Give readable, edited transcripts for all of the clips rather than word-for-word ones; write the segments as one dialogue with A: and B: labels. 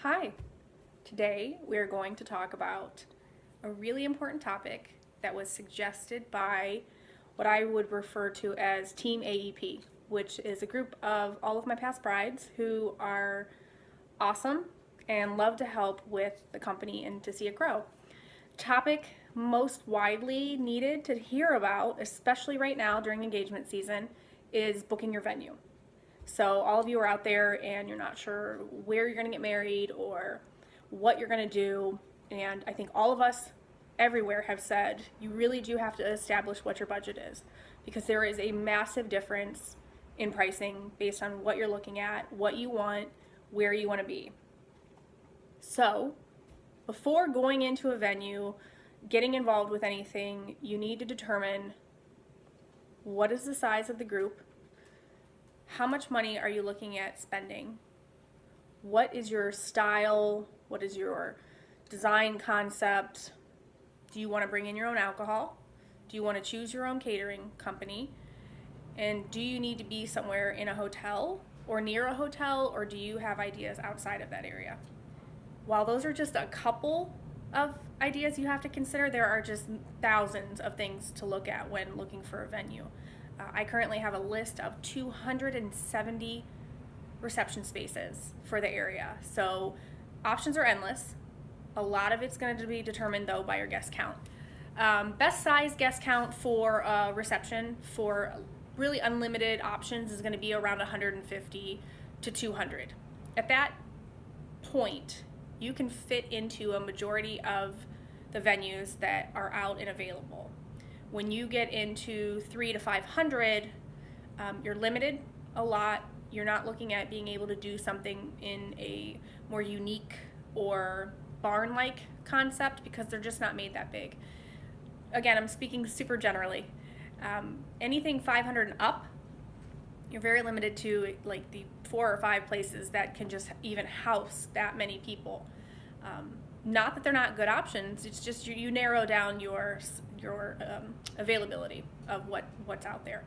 A: Hi, today we're going to talk about a really important topic that was suggested by what I would refer to as Team AEP, which is a group of all of my past brides who are awesome and love to help with the company and to see it grow. Topic most widely needed to hear about, especially right now during engagement season, is booking your venue. So all of you are out there and you're not sure where you're going to get married or what you're going to do. And I think all of us everywhere have said you really do have to establish what your budget is, because there is a massive difference in pricing based on what you're looking at, what you want, where you want to be. So before going into a venue, getting involved with anything, you need to determine what is the size of the group. How much money are you looking at spending? What is your style? What is your design concept? Do you want to bring in your own alcohol? Do you want to choose your own catering company? And do you need to be somewhere in a hotel or near a hotel, or do you have ideas outside of that area? While those are just a couple of ideas you have to consider, there are just thousands of things to look at when looking for a venue. I currently have a list of 270 reception spaces for the area. So options are endless. A lot of it's going to be determined, though, by your guest count. Best size guest count for a reception for really unlimited options is going to be around 150 to 200. At that point, you can fit into a majority of the venues that are out and available. When you get into 300 to 500, you're limited a lot. You're not looking at being able to do something in a more unique or barn-like concept because they're just not made that big. Again, I'm speaking super generally. Anything 500 and up, you're very limited to like the 4 or 5 places that can just even house that many people. Not that they're not good options, it's just you narrow down your availability of what's out there.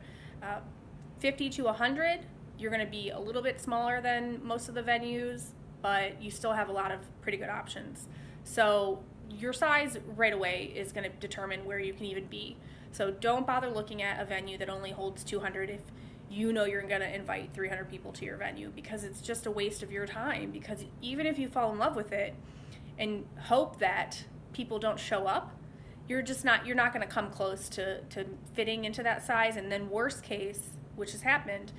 A: 50 to 100, you're going to be a little bit smaller than most of the venues, but you still have a lot of pretty good options. So your size right away is going to determine where you can even be. So don't bother looking at a venue that only holds 200 if you know you're going to invite 300 people to your venue, because it's just a waste of your time. Because even if you fall in love with it and hope that people don't show up, you're not going to come close to fitting into that size. And then worst case, which has happened,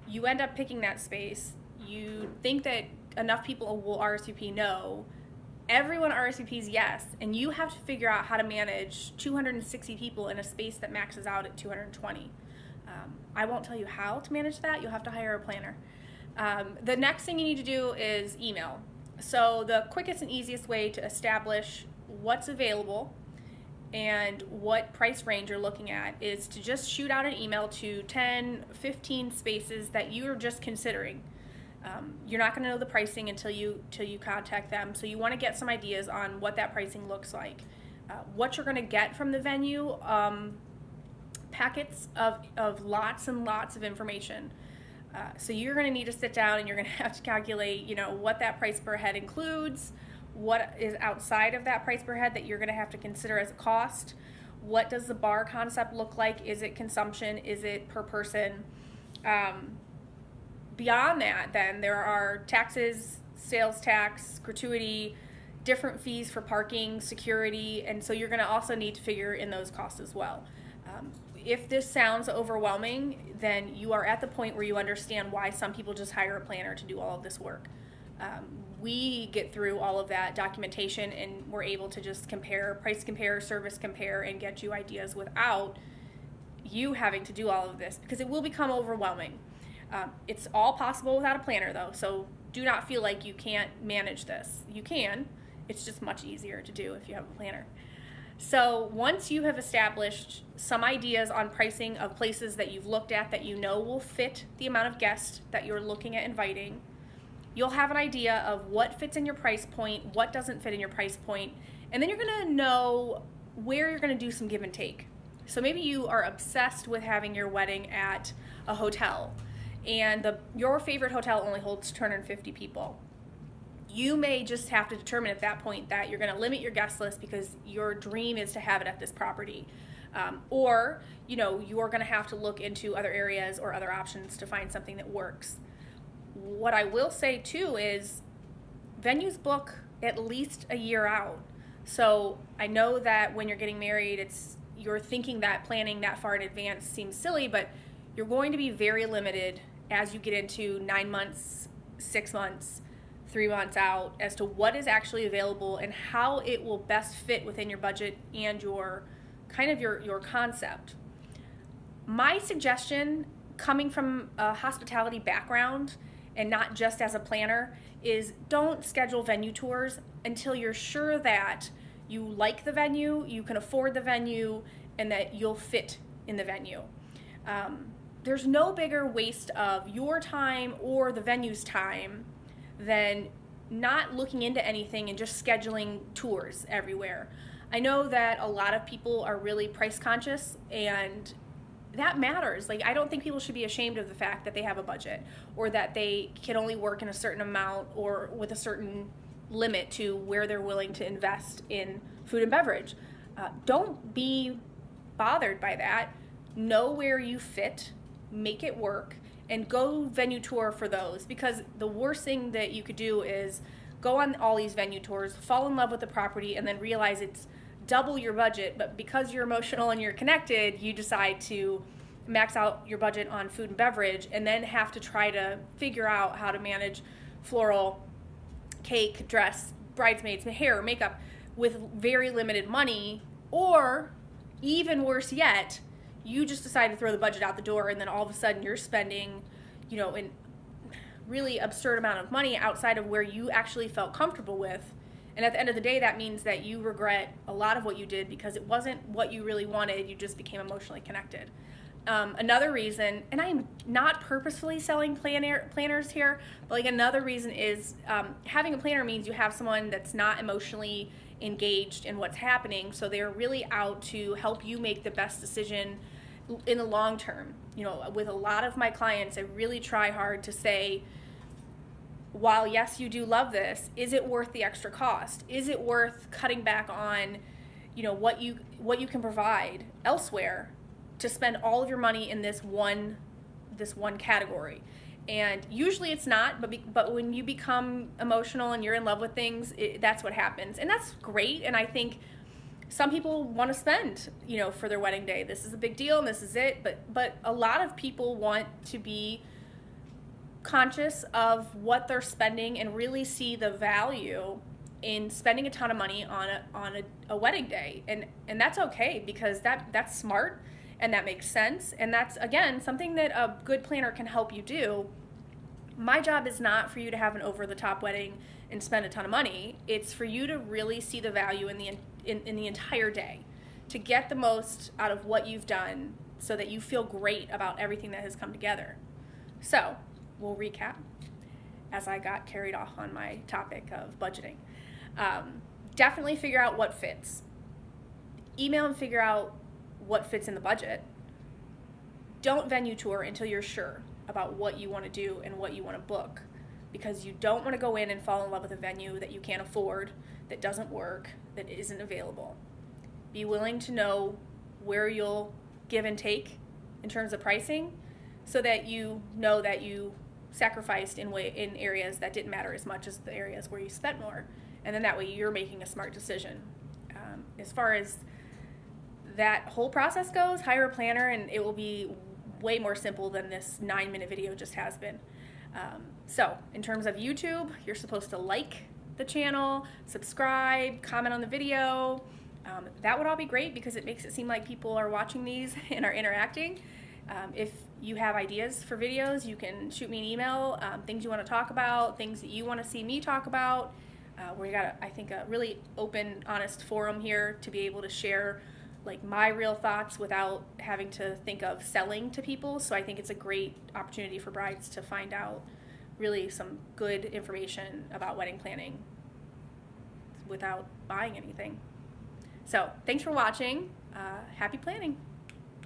A: you end up picking that space. You think that enough people will RSVP no. Everyone RSVPs yes, and you have to figure out how to manage 260 people in a space that maxes out at 220. I won't tell you how to manage that. You'll have to hire a planner. The next thing you need to do is email. So the quickest and easiest way to establish what's available and what price range you're looking at is to just shoot out an email to 10, 15 spaces that you're just considering. You're not going to know the pricing until you contact them, so you want to get some ideas on what that pricing looks like, what you're going to get from the venue, packets of lots and lots of information. So you're going to need to sit down and you're going to have to calculate, what that price per head includes, what is outside of that price per head that you're going to have to consider as a cost. What does the bar concept look like? Is it consumption? Is it per person? Beyond that, then there are taxes, sales tax, gratuity, different fees for parking, security, and so you're going to also need to figure in those costs as well. If this sounds overwhelming, then you are at the point where you understand why some people just hire a planner to do all of this work. We get through all of that documentation and we're able to just price compare, service compare, and get you ideas without you having to do all of this, because it will become overwhelming. It's all possible without a planner, though, so do not feel like you can't manage this. You can. It's just much easier to do if you have a planner. So once you have established some ideas on pricing of places that you've looked at that you know will fit the amount of guests that you're looking at inviting, you'll have an idea of what fits in your price point, what doesn't fit in your price point, and then you're going to know where you're going to do some give and take. So maybe you are obsessed with having your wedding at a hotel, and your favorite hotel only holds 250 people. you may just have to determine at that point that you're going to limit your guest list because your dream is to have it at this property. Or, you're going to have to look into other areas or other options to find something that works. What I will say too is venues book at least a year out. So I know that when you're getting married, you're thinking that planning that far in advance seems silly, but you're going to be very limited as you get into 9 months, 6 months, 3 months out as to what is actually available and how it will best fit within your budget and your concept. My suggestion, coming from a hospitality background and not just as a planner, is don't schedule venue tours until you're sure that you like the venue, you can afford the venue, and that you'll fit in the venue. There's no bigger waste of your time or the venue's time than not looking into anything and just scheduling tours everywhere. I know that a lot of people are really price conscious, and that matters. I don't think people should be ashamed of the fact that they have a budget or that they can only work in a certain amount or with a certain limit to where they're willing to invest in food and beverage. Don't be bothered by that. Know where you fit, make it work, and go venue tour for those, because the worst thing that you could do is go on all these venue tours, fall in love with the property, and then realize it's double your budget, but because you're emotional and you're connected, you decide to max out your budget on food and beverage and then have to try to figure out how to manage floral, cake, dress, bridesmaids, hair, makeup with very limited money. Or even worse yet, you just decide to throw the budget out the door, and then all of a sudden you're spending, an really absurd amount of money outside of where you actually felt comfortable with. And at the end of the day, that means that you regret a lot of what you did because it wasn't what you really wanted. You just became emotionally connected. Another reason, and I'm not purposefully selling planners here, but another reason is having a planner means you have someone that's not emotionally engaged in what's happening, so they're really out to help you make the best decision in the long term. With a lot of my clients, I really try hard to say, while yes, you do love this, is it worth the extra cost? Is it worth cutting back on, what you can provide elsewhere to spend all of your money in this one category? And usually it's not, but when you become emotional and you're in love with things, that's what happens. And that's great. And I think some people want to spend, for their wedding day. This is a big deal and this is it. But a lot of people want to be conscious of what they're spending and really see the value in spending a ton of money on a wedding day. And that's okay, because that's smart and that makes sense. And that's, again, something that a good planner can help you do. My job is not for you to have an over-the-top wedding and spend a ton of money. It's for you to really see the value in the entire day, to get the most out of what you've done so that you feel great about everything that has come together. So we'll recap as I got carried off on my topic of budgeting. Definitely figure out what fits. Email and figure out what fits in the budget. Don't venue tour until you're sure about what you want to do and what you want to book, because you don't want to go in and fall in love with a venue that you can't afford, that doesn't work, that isn't available. Be willing to know where you'll give and take in terms of pricing, so that you know that you sacrificed in areas that didn't matter as much as the areas where you spent more, and then that way you're making a smart decision. As far as that whole process goes, hire a planner, and it will be way more simple than this 9-minute video just has been. So in terms of YouTube, you're supposed to like the channel, subscribe, comment on the video. That would all be great because it makes it seem like people are watching these and are interacting. If you have ideas for videos, you can shoot me an email, things you want to talk about, things that you want to see me talk about. We got, I think, a really open, honest forum here to be able to share my real thoughts without having to think of selling to people. So I think it's a great opportunity for brides to find out really some good information about wedding planning without buying anything. So thanks for watching. Happy planning.